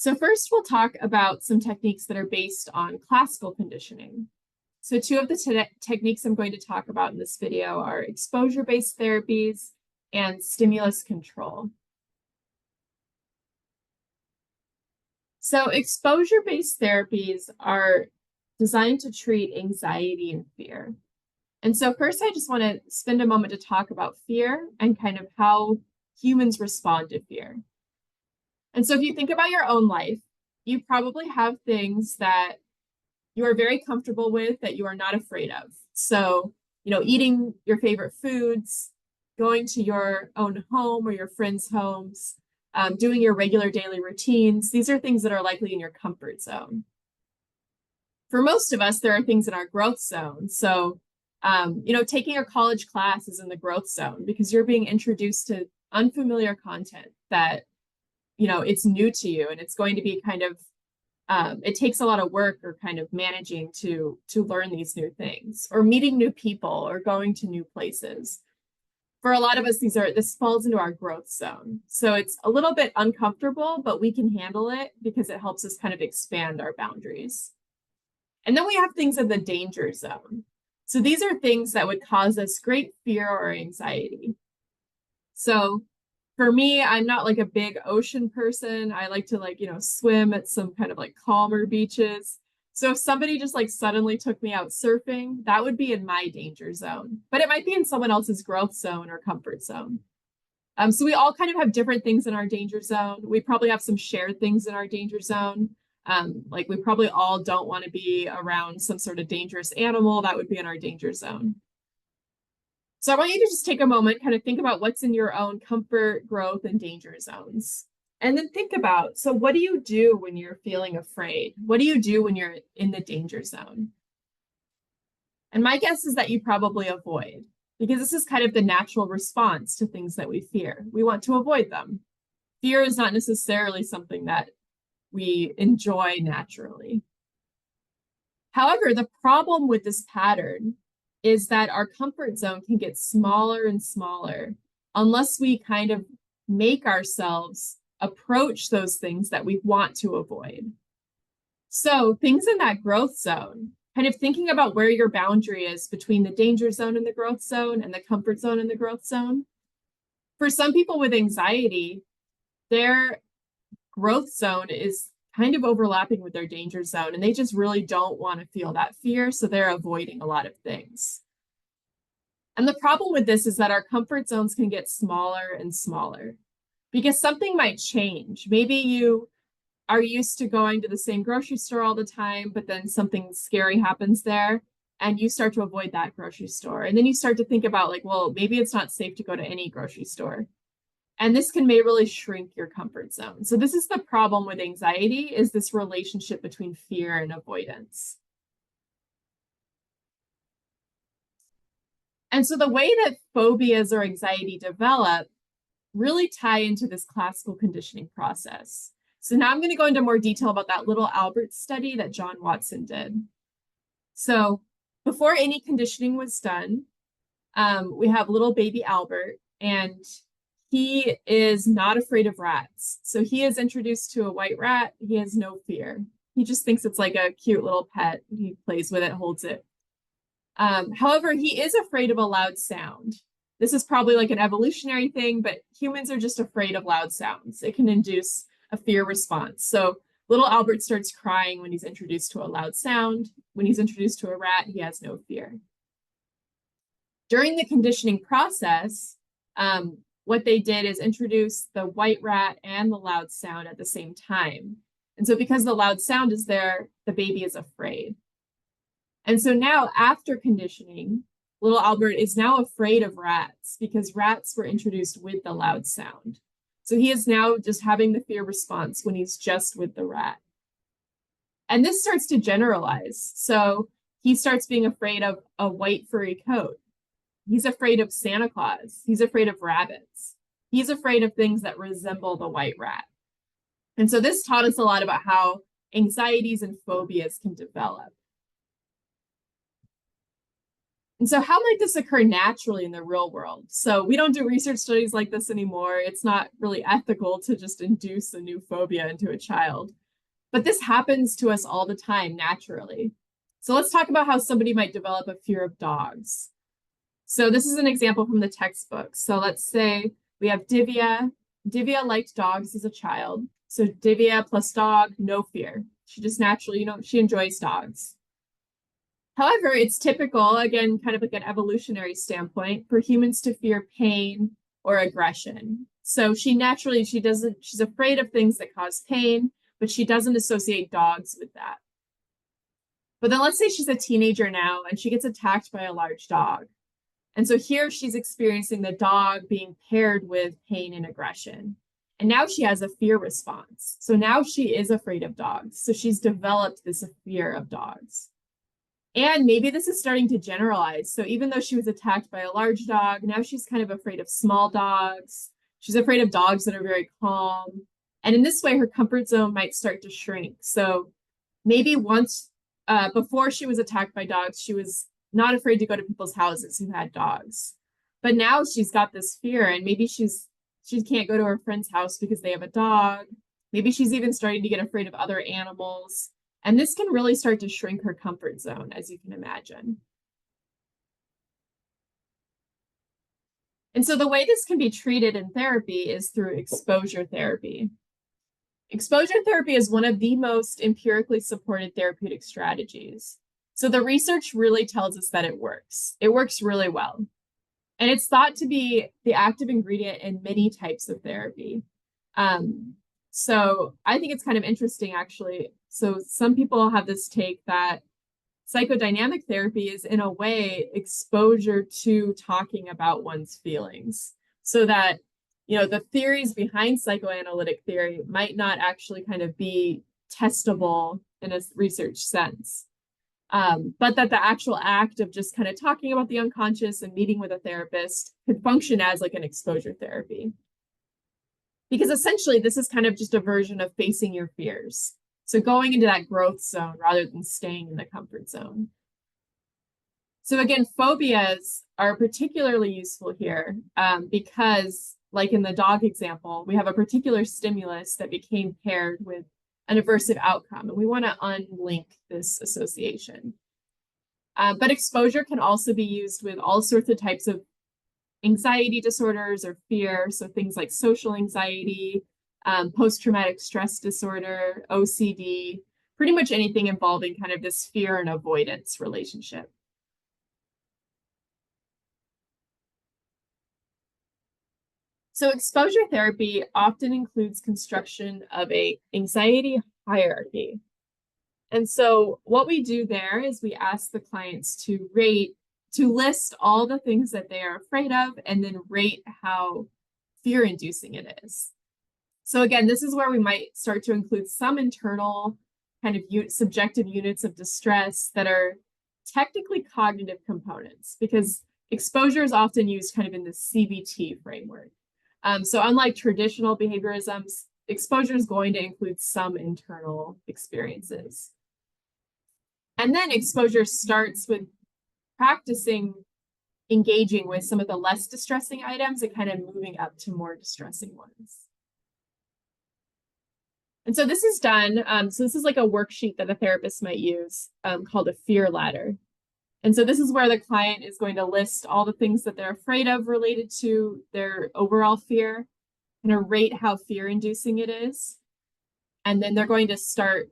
So first, we'll talk about some techniques that are based on classical conditioning. So two of the techniques I'm going to talk about in this video are exposure-based therapies and stimulus control. So exposure-based therapies are designed to treat anxiety and fear. And so first, I just want to spend a moment to talk about fear and kind of how humans respond to fear. And so if you think about your own life, you probably have things that you are very comfortable with that you are not afraid of. So, eating your favorite foods, going to your own home or your friends' homes, doing your regular daily routines. These are things that are likely in your comfort zone. For most of us, there are things in our growth zone. So, taking a college class is in the growth zone because you're being introduced to unfamiliar content that, it's new to you, and it's going to be kind of it takes a lot of work or kind of managing to learn these new things, or meeting new people or going to new places. For a lot of us, this falls into our growth zone. So it's a little bit uncomfortable, but we can handle it because it helps us kind of expand our boundaries. And then we have things in the danger zone. So these are things that would cause us great fear or anxiety. So for me, I'm not like a big ocean person. I like to swim at some kind of like calmer beaches. So if somebody just like suddenly took me out surfing, that would be in my danger zone, but it might be in someone else's growth zone or comfort zone. So we all kind of have different things in our danger zone. We probably have some shared things in our danger zone. Like we probably all don't want to be around some sort of dangerous animal. That would be in our danger zone. So I want you to just take a moment, kind of think about what's in your own comfort, growth, and danger zones. And then think about, so what do you do when you're feeling afraid? What do you do when you're in the danger zone? And my guess is that you probably avoid, because this is kind of the natural response to things that we fear. We want to avoid them. Fear is not necessarily something that we enjoy naturally. However, the problem with this pattern is that our comfort zone can get smaller and smaller unless we kind of make ourselves approach those things that we want to avoid. So things in that growth zone, kind of thinking about where your boundary is between the danger zone and the growth zone and the comfort zone and the growth zone. For some people with anxiety, their growth zone is kind of overlapping with their danger zone, and they just really don't want to feel that fear, so they're avoiding a lot of things. And the problem with this is that our comfort zones can get smaller and smaller because something might change. Maybe you are used to going to the same grocery store all the time, but then something scary happens there and you start to avoid that grocery store. And then you start to think about like, well, maybe it's not safe to go to any grocery store. And this may really shrink your comfort zone. So this is the problem with anxiety, is this relationship between fear and avoidance. And so the way that phobias or anxiety develop really tie into this classical conditioning process. So now I'm going to go into more detail about that little Albert study that John Watson did. So before any conditioning was done, we have little baby Albert, and he is not afraid of rats. So he is introduced to a white rat. He has no fear. He just thinks it's like a cute little pet. He plays with it, holds it. However, he is afraid of a loud sound. This is probably like an evolutionary thing, but humans are just afraid of loud sounds. It can induce a fear response. So little Albert starts crying when he's introduced to a loud sound. When he's introduced to a rat, he has no fear. During the conditioning process, what they did is introduce the white rat and the loud sound at the same time. And so because the loud sound is there, the baby is afraid. And so now after conditioning, little Albert is now afraid of rats because rats were introduced with the loud sound. So he is now just having the fear response when he's just with the rat. And this starts to generalize. So he starts being afraid of a white furry coat. He's afraid of Santa Claus. He's afraid of rabbits. He's afraid of things that resemble the white rat. And so this taught us a lot about how anxieties and phobias can develop. And so how might this occur naturally in the real world? So we don't do research studies like this anymore. It's not really ethical to just induce a new phobia into a child. But this happens to us all the time naturally. So let's talk about how somebody might develop a fear of dogs. So this is an example from the textbook. So let's say we have Divya. Divya liked dogs as a child. So Divya plus dog, no fear. She just naturally, she enjoys dogs. However, it's typical, again, kind of like an evolutionary standpoint, for humans to fear pain or aggression. So she's afraid of things that cause pain, but she doesn't associate dogs with that. But then let's say she's a teenager now and she gets attacked by a large dog. And so here she's experiencing the dog being paired with pain and aggression. And now she has a fear response. So now she is afraid of dogs. So she's developed this fear of dogs. And maybe this is starting to generalize. So even though she was attacked by a large dog, now she's kind of afraid of small dogs. She's afraid of dogs that are very calm. And in this way, her comfort zone might start to shrink. So maybe once before she was attacked by dogs, she was not afraid to go to people's houses who had dogs. But now she's got this fear, and maybe she can't go to her friend's house because they have a dog. Maybe she's even starting to get afraid of other animals. And this can really start to shrink her comfort zone, as you can imagine. And so the way this can be treated in therapy is through exposure therapy. Exposure therapy is one of the most empirically supported therapeutic strategies. So the research really tells us that it works. It works really well. And it's thought to be the active ingredient in many types of therapy. So I think it's kind of interesting, actually. So some people have this take that psychodynamic therapy is, in a way, exposure to talking about one's feelings. So that, the theories behind psychoanalytic theory might not actually kind of be testable in a research sense. But that the actual act of just kind of talking about the unconscious and meeting with a therapist could function as like an exposure therapy. Because essentially, this is kind of just a version of facing your fears. So going into that growth zone rather than staying in the comfort zone. So again, phobias are particularly useful here because, like in the dog example, we have a particular stimulus that became paired with an aversive outcome, and we want to unlink this association. But exposure can also be used with all sorts of types of anxiety disorders or fear. So things like social anxiety, post-traumatic stress disorder, OCD, pretty much anything involving kind of this fear and avoidance relationship. So exposure therapy often includes construction of an anxiety hierarchy. And so what we do there is we ask the clients to list all the things that they are afraid of and then rate how fear-inducing it is. So again, this is where we might start to include some internal kind of subjective units of distress that are technically cognitive components, because exposure is often used kind of in the CBT framework. So unlike traditional behaviorisms, exposure is going to include some internal experiences. And then exposure starts with practicing engaging with some of the less distressing items and kind of moving up to more distressing ones. And so this is done. So this is like a worksheet that a therapist might use called a fear ladder. And so this is where the client is going to list all the things that they're afraid of related to their overall fear and rate how fear-inducing it is. And then they're going to start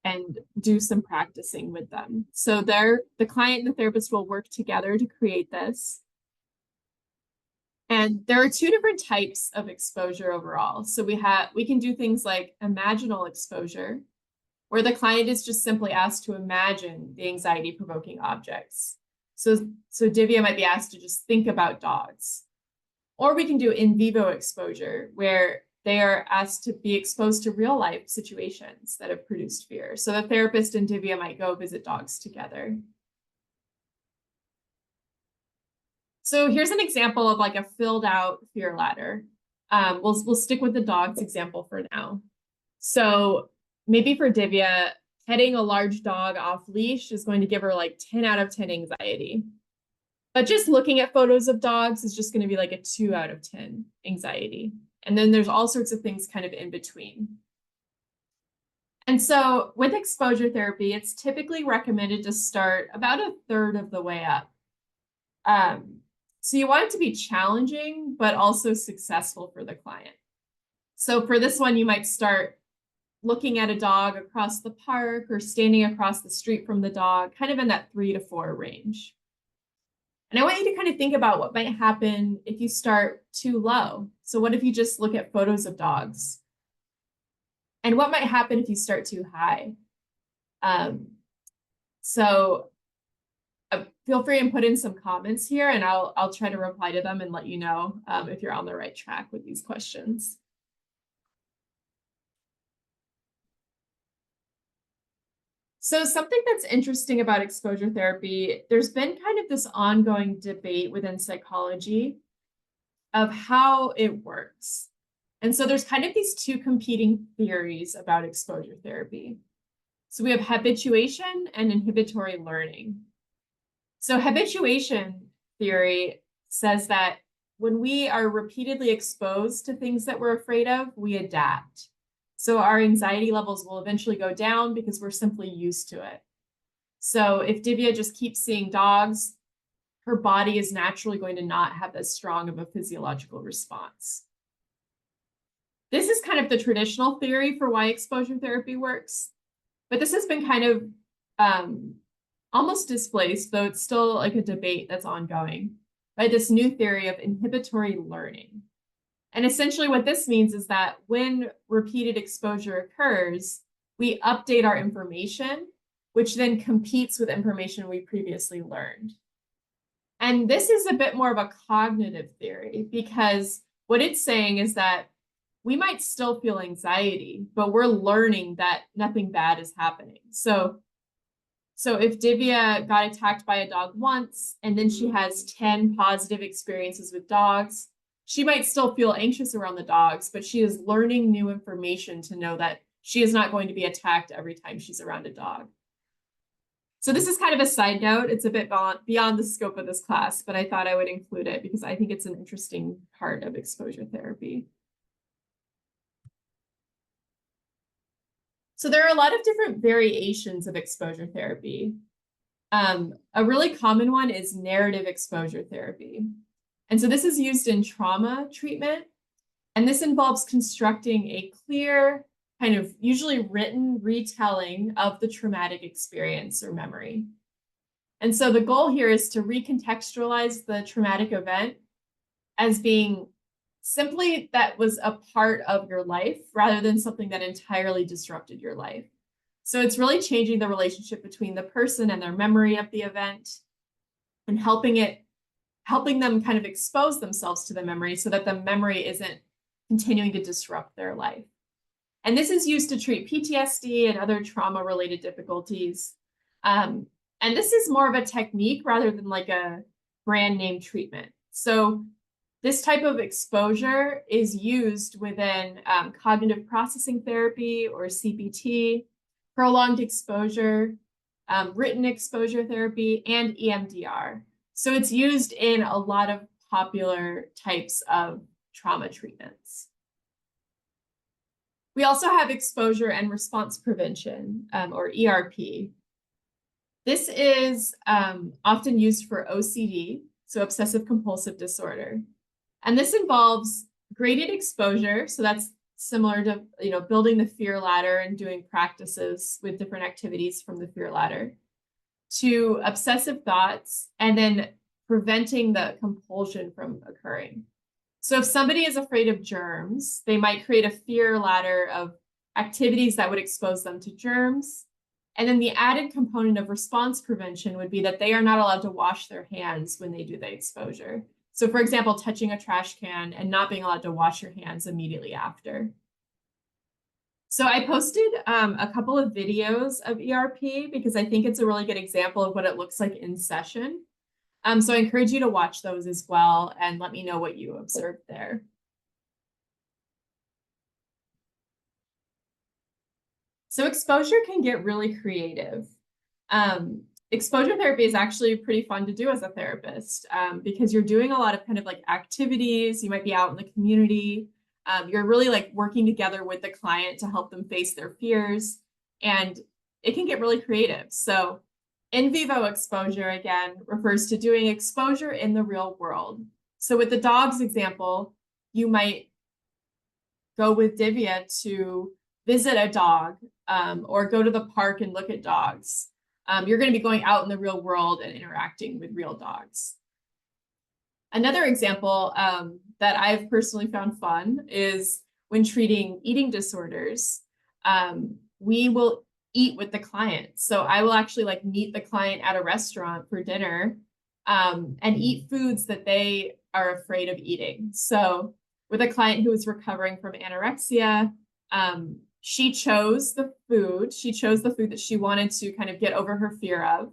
and do some practicing with them. So the client and the therapist will work together to create this. And there are two different types of exposure overall. So we can do things like imaginal exposure, where the client is just simply asked to imagine the anxiety-provoking objects. So Divya might be asked to just think about dogs. Or we can do in vivo exposure, where they are asked to be exposed to real-life situations that have produced fear. So the therapist and Divya might go visit dogs together. So here's an example of like a filled out fear ladder. We'll stick with the dogs example for now. So maybe for Divya, petting a large dog off leash is going to give her like 10 out of 10 anxiety. But just looking at photos of dogs is just going to be like a 2 out of 10 anxiety. And then there's all sorts of things kind of in between. And so with exposure therapy, it's typically recommended to start about a third of the way up. So you want it to be challenging, but also successful for the client. So for this one, you might start looking at a dog across the park or standing across the street from the dog, kind of in that 3 to 4 range. And I want you to kind of think about what might happen if you start too low. So what if you just look at photos of dogs? And what might happen if you start too high? So feel free and put in some comments here, and I'll try to reply to them and let you know if you're on the right track with these questions. So something that's interesting about exposure therapy, there's been kind of this ongoing debate within psychology of how it works. And so there's kind of these two competing theories about exposure therapy. So we have habituation and inhibitory learning. So habituation theory says that when we are repeatedly exposed to things that we're afraid of, we adapt. So our anxiety levels will eventually go down because we're simply used to it. So if Divya just keeps seeing dogs, her body is naturally going to not have as strong of a physiological response. This is kind of the traditional theory for why exposure therapy works, but this has been kind of almost displaced, though it's still like a debate that's ongoing, by this new theory of inhibitory learning. And essentially what this means is that when repeated exposure occurs, we update our information, which then competes with information we previously learned. And this is a bit more of a cognitive theory, because what it's saying is that we might still feel anxiety, but we're learning that nothing bad is happening. So if Divya got attacked by a dog once, and then she has 10 positive experiences with dogs, she might still feel anxious around the dogs, but she is learning new information to know that she is not going to be attacked every time she's around a dog. So this is kind of a side note. It's a bit beyond the scope of this class, but I thought I would include it because I think it's an interesting part of exposure therapy. So there are a lot of different variations of exposure therapy. A really common one is narrative exposure therapy. And so this is used in trauma treatment. And this involves constructing a clear, kind of usually written retelling of the traumatic experience or memory. And so the goal here is to recontextualize the traumatic event as being simply that was a part of your life rather than something that entirely disrupted your life. So it's really changing the relationship between the person and their memory of the event and helping them kind of expose themselves to the memory so that the memory isn't continuing to disrupt their life. And this is used to treat PTSD and other trauma-related difficulties. And this is more of a technique rather than like a brand name treatment. So this type of exposure is used within cognitive processing therapy or CBT, prolonged exposure, written exposure therapy, and EMDR. So it's used in a lot of popular types of trauma treatments. We also have exposure and response prevention, or ERP. This is often used for OCD, so obsessive compulsive disorder. And this involves graded exposure. So that's similar to, building the fear ladder and doing practices with different activities from the fear ladder, to obsessive thoughts, and then preventing the compulsion from occurring. So if somebody is afraid of germs, they might create a fear ladder of activities that would expose them to germs. And then the added component of response prevention would be that they are not allowed to wash their hands when they do the exposure. So for example, touching a trash can and not being allowed to wash your hands immediately after. So I posted a couple of videos of ERP because I think it's a really good example of what it looks like in session. So I encourage you to watch those as well and let me know what you observed there. So exposure can get really creative. exposure therapy is actually pretty fun to do as a therapist, because you're doing a lot of kind of like activities. You might be out in the community. You're really like working together with the client to help them face their fears, and it can get really creative. So in vivo exposure, again, refers to doing exposure in the real world. So with the dogs example, you might go with Divya to visit a dog, or go to the park and look at dogs. You're going to be going out in the real world and interacting with real dogs. Another example that I've personally found fun is when treating eating disorders. We will eat with the client. So I will actually like meet the client at a restaurant for dinner, and eat foods that they are afraid of eating. So with a client who was recovering from anorexia, she chose the food. She chose the food that she wanted to kind of get over her fear of.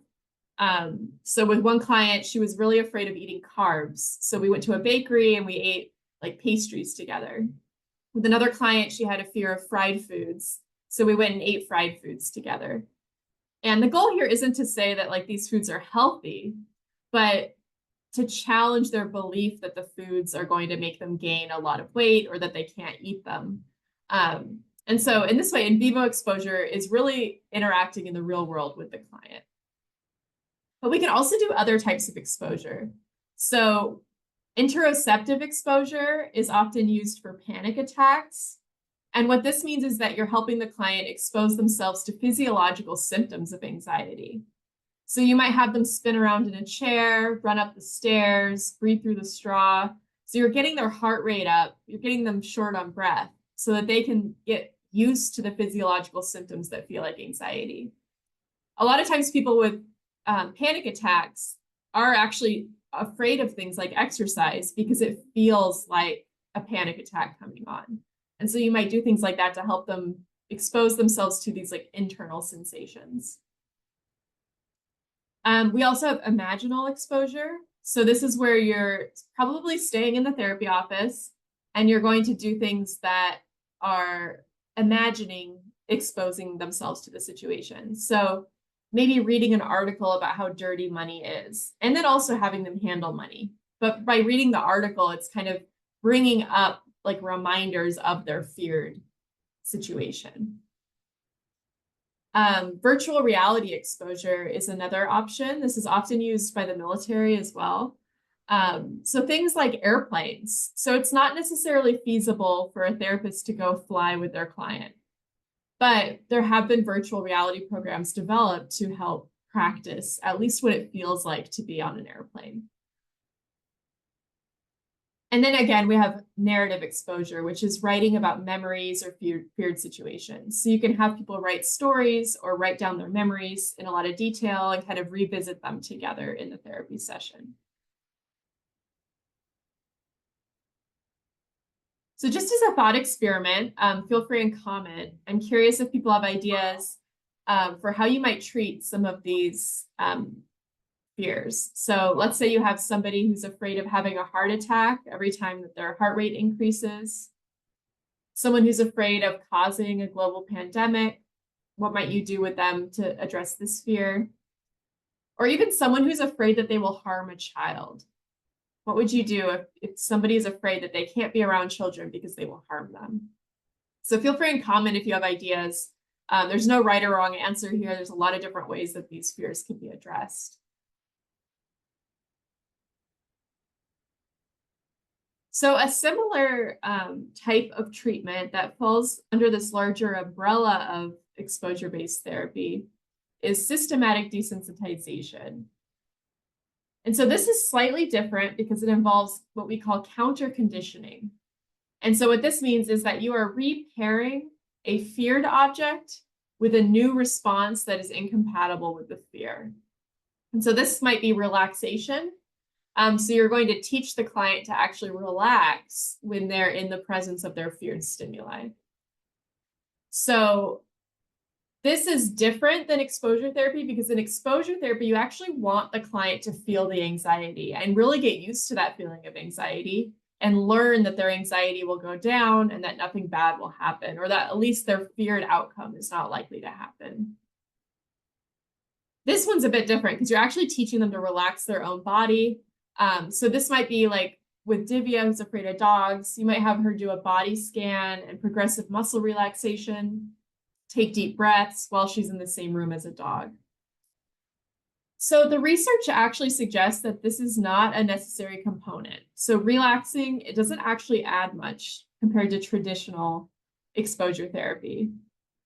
So with one client, she was really afraid of eating carbs. So we went to a bakery and we ate like pastries together. With another client, she had a fear of fried foods. So we went and ate fried foods together. And the goal here isn't to say that like these foods are healthy, but to challenge their belief that the foods are going to make them gain a lot of weight or that they can't eat them. And so in this way, in vivo exposure is really interacting in the real world with the client. But we can also do other types of exposure. So interoceptive exposure is often used for panic attacks. And what this means is that you're helping the client expose themselves to physiological symptoms of anxiety. So you might have them spin around in a chair, run up the stairs, breathe through the straw. So you're getting their heart rate up, you're getting them short on breath so that they can get used to the physiological symptoms that feel like anxiety. A lot of times people with panic attacks are actually afraid of things like exercise because it feels like a panic attack coming on. And so you might do things like that to help them expose themselves to these like internal sensations. We also have imaginal exposure. So this is where you're probably staying in the therapy office and you're going to do things that are imagining exposing themselves to the situation. So maybe reading an article about how dirty money is, and then also having them handle money. But by reading the article, it's kind of bringing up like reminders of their feared situation. Virtual reality exposure is another option. This is often used by the military as well. So things like airplanes. So it's not necessarily feasible for a therapist to go fly with their client, but there have been virtual reality programs developed to help practice at least what it feels like to be on an airplane. And then again, we have narrative exposure, which is writing about memories or feared situations. So you can have people write stories or write down their memories in a lot of detail and kind of revisit them together in the therapy session. So just as a thought experiment, feel free and comment. I'm curious if people have ideas for how you might treat some of these fears. So let's say you have somebody who's afraid of having a heart attack every time that their heart rate increases. Someone who's afraid of causing a global pandemic. What might you do with them to address this fear? Or even someone who's afraid that they will harm a child. What would you do if somebody is afraid that they can't be around children because they will harm them? So feel free and comment if you have ideas. There's no right or wrong answer here. There's a lot of different ways that these fears can be addressed. So a similar type of treatment that falls under this larger umbrella of exposure-based therapy is systematic desensitization. And so this is slightly different because it involves what we call counter conditioning. And so what this means is that you are repairing a feared object with a new response that is incompatible with the fear. And so this might be relaxation. So you're going to teach the client to actually relax when they're in the presence of their feared stimuli. So this is different than exposure therapy because in exposure therapy, you actually want the client to feel the anxiety and really get used to that feeling of anxiety and learn that their anxiety will go down and that nothing bad will happen, or that at least their feared outcome is not likely to happen. This one's a bit different because you're actually teaching them to relax their own body. So this might be like with Divya, who's afraid of dogs, you might have her do a body scan and progressive muscle relaxation, take deep breaths while she's in the same room as a dog. So the research actually suggests that this is not a necessary component. So relaxing, it doesn't actually add much compared to traditional exposure therapy.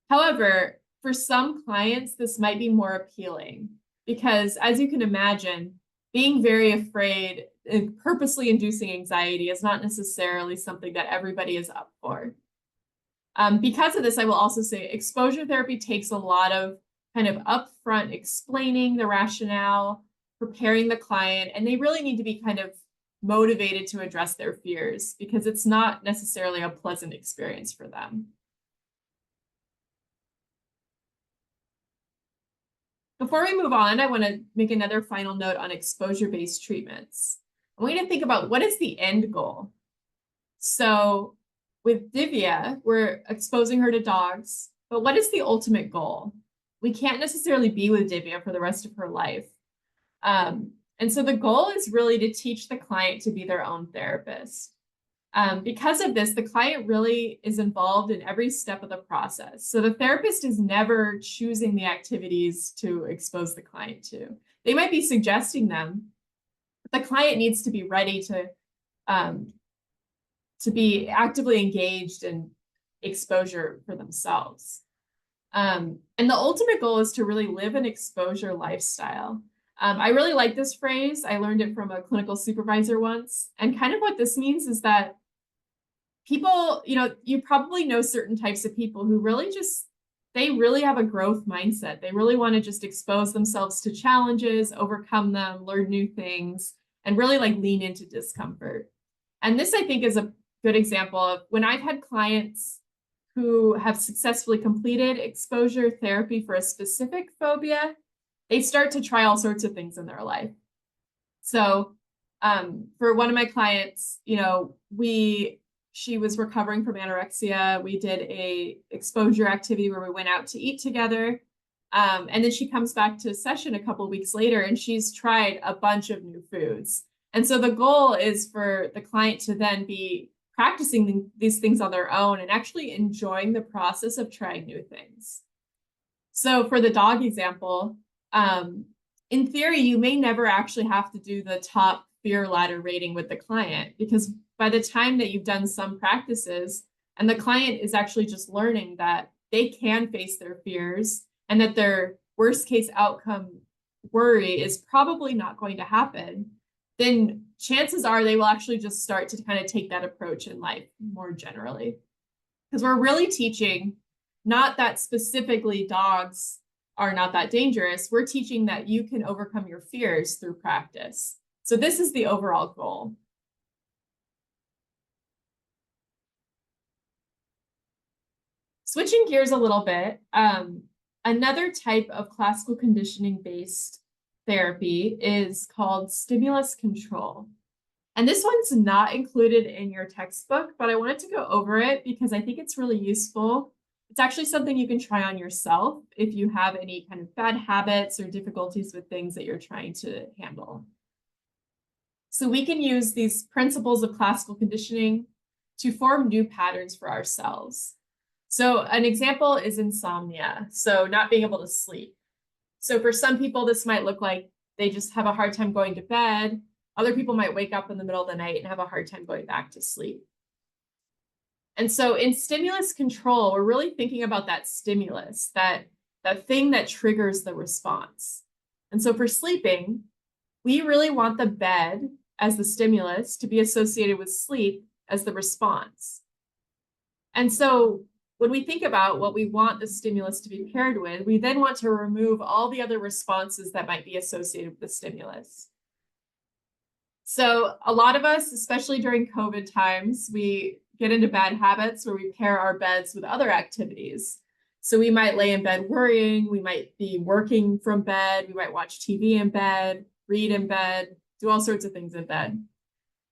However, for some clients, this might be more appealing because, as you can imagine, being very afraid and purposely inducing anxiety is not necessarily something that everybody is up for. Because of this, I will also say exposure therapy takes a lot of kind of upfront explaining the rationale, preparing the client, and they really need to be kind of motivated to address their fears because it's not necessarily a pleasant experience for them. Before we move on, I want to make another final note on exposure-based treatments. I want you to think about what is the end goal. So with Divya, we're exposing her to dogs, but what is the ultimate goal? We can't necessarily be with Divya for the rest of her life. And so the goal is really to teach the client to be their own therapist. Because of this, the client really is involved in every step of the process. So the therapist is never choosing the activities to expose the client to. They might be suggesting them, but the client needs to be ready to be actively engaged in exposure for themselves. And the ultimate goal is to really live an exposure lifestyle. I really like this phrase. I learned it from a clinical supervisor once. And kind of what this means is that people, you probably know certain types of people who really they really have a growth mindset. They really want to just expose themselves to challenges, overcome them, learn new things, and really like lean into discomfort. And this, I think, is a good example of when I've had clients who have successfully completed exposure therapy for a specific phobia, they start to try all sorts of things in their life. So for one of my clients, she was recovering from anorexia. We did a exposure activity where we went out to eat together. And then she comes back to session a couple of weeks later and she's tried a bunch of new foods. And so the goal is for the client to then be practicing these things on their own and actually enjoying the process of trying new things. So for the dog example, in theory, you may never actually have to do the top fear ladder rating with the client because by the time that you've done some practices and the client is actually just learning that they can face their fears and that their worst case outcome worry is probably not going to happen, then chances are they will actually just start to kind of take that approach in life more generally. Because we're really teaching not that specifically dogs are not that dangerous. We're teaching that you can overcome your fears through practice. So this is the overall goal. Switching gears a little bit, another type of classical conditioning-based therapy is called stimulus control. And this one's not included in your textbook, but I wanted to go over it because I think it's really useful. It's actually something you can try on yourself if you have any kind of bad habits or difficulties with things that you're trying to handle. So we can use these principles of classical conditioning to form new patterns for ourselves. So an example is insomnia, so not being able to sleep. So for some people, this might look like they just have a hard time going to bed. Other people might wake up in the middle of the night and have a hard time going back to sleep. And so in stimulus control, we're really thinking about that stimulus, that thing that triggers the response. And so for sleeping, we really want the bed as the stimulus to be associated with sleep as the response. And so when we think about what we want the stimulus to be paired with, we then want to remove all the other responses that might be associated with the stimulus. So a lot of us, especially during COVID times, we get into bad habits where we pair our beds with other activities. So we might lay in bed worrying, we might be working from bed, we might watch TV in bed, read in bed, do all sorts of things in bed.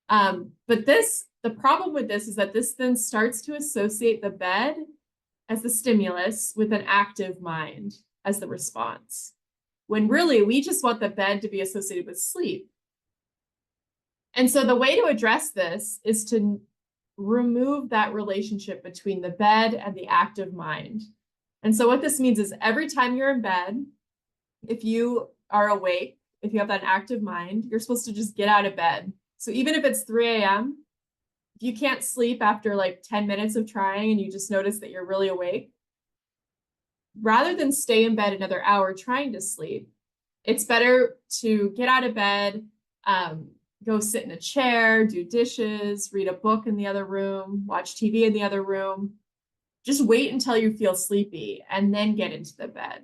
But the problem with this is that this then starts to associate the bed as the stimulus with an active mind as the response. when really we just want the bed to be associated with sleep. And so the way to address this is to remove that relationship between the bed and the active mind. And so what this means is every time you're in bed, if you are awake, if you have that active mind, you're supposed to just get out of bed. So even if it's 3 a.m., if you can't sleep after like 10 minutes of trying and you just notice that you're really awake, rather than stay in bed another hour trying to sleep, it's better to get out of bed, go sit in a chair, do dishes, read a book in the other room, watch TV in the other room. Just wait until you feel sleepy and then get into the bed.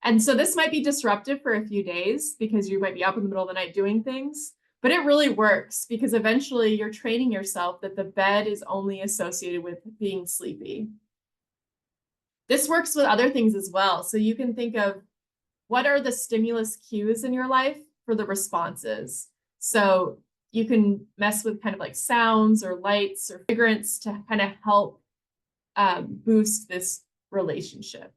And so this might be disruptive for a few days because you might be up in the middle of the night doing things, but it really works because eventually you're training yourself that the bed is only associated with being sleepy. This works with other things as well. So you can think of what are the stimulus cues in your life for the responses. So you can mess with kind of like sounds or lights or fragrance to kind of help boost this relationship.